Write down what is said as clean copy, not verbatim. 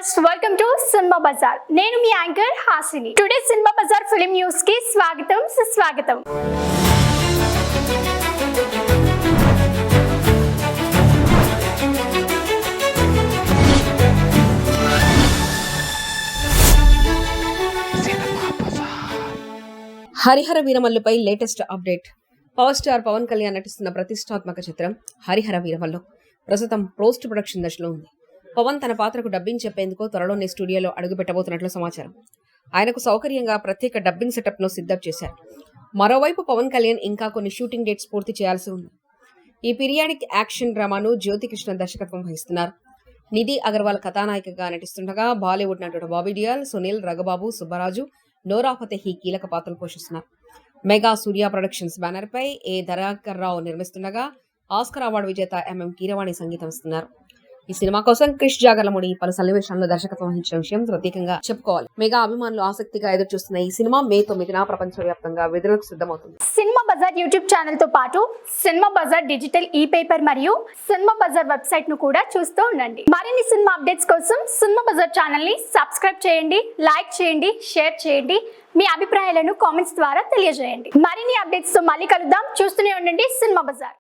Viewers, welcome to cinema Bazaar. నేను మీ anchor Hasini. Today cinema Bazaar film news కి స్వాగతం సుస్వాగతం. హరిహర వీరమల్లుపై latest update. Power star Pawan Kalyan నటిస్తున్న ప్రతిష్టాత్మక చిత్రం హరిహర వీరమల్లు ప్రస్తుతం పోస్ట్ ప్రొడక్షన్ దశలో ఉంది. పవన్ తన పాత్రకు డబ్బింగ్ చెప్పేందుకు త్వరలోనే స్టూడియోలో అడుగుపెట్టబోతున్నట్లు సమాచారం. ఆయనకు సౌకర్యంగా ప్రత్యేక డబ్బింగ్ సెటప్ ను సిద్ధం చేశారు. మరోవైపు పవన్ కళ్యాణ్ ఇంకా కొన్ని షూటింగ్ డేట్స్ పూర్తి చేయాల్సి ఉంది. ఈ పీరియాడిక్ యాక్షన్ డ్రామాను జ్యోతి కృష్ణ దర్శకత్వం వహిస్తున్నారు. నిధి అగర్వాల్ కథానాయికగా నటిస్తుండగా బాలీవుడ్ నటుడు బాబీ డియోల్, సునీల్, రఘుబాబు, సుబ్బరాజు, నోరా ఫతేహి కీలక పాత్రలు పోషిస్తున్నారు. మెగా సూర్య ప్రొడక్షన్స్ బ్యానర్ పై ఏ దయాకర్ రావు నిర్మిస్తుండగా ఆస్కర్ అవార్డు విజేత ఎంఎం కీరవాణి సంగీతం ఇస్తున్నారు. ఈ సినిమా కోసం క్రిష్ జాగర్లముడి పలు సన్నివేశాలను దర్శకత్వం వహించిన విషయం ప్రత్యేకంగా చెప్పుకోవాలి. మెగా అభిమానులు ఆసక్తిగా ఎదురు చూస్తున్న ఈ సినిమా మే 9న ప్రపంచవ్యాప్తంగా విడుదలకు సిద్ధమవుతుంది. సినిమా బజార్ యూట్యూబ్ ఛానల్ తో పాటు సినిమా బజార్ డిజిటల్ ఈ పేపర్ మరియు సినిమా బజార్ వెబ్సైట్ ను కూడా చూస్తూ ఉండండి. మరిన్ని సినిమా అప్డేట్స్ కోసం సినిమా బజార్ ఛానల్ ని సబ్స్క్రైబ్ చేయండి, లైక్ చేయండి, షేర్ చేయండి. మీ అభిప్రాయాలను కామెంట్స్ ద్వారా తెలియజేయండి. మరిన్ని అప్డేట్స్ తో మళ్ళీ కలుద్దాం. చూస్తూనే ఉండండి సినిమా బజార్.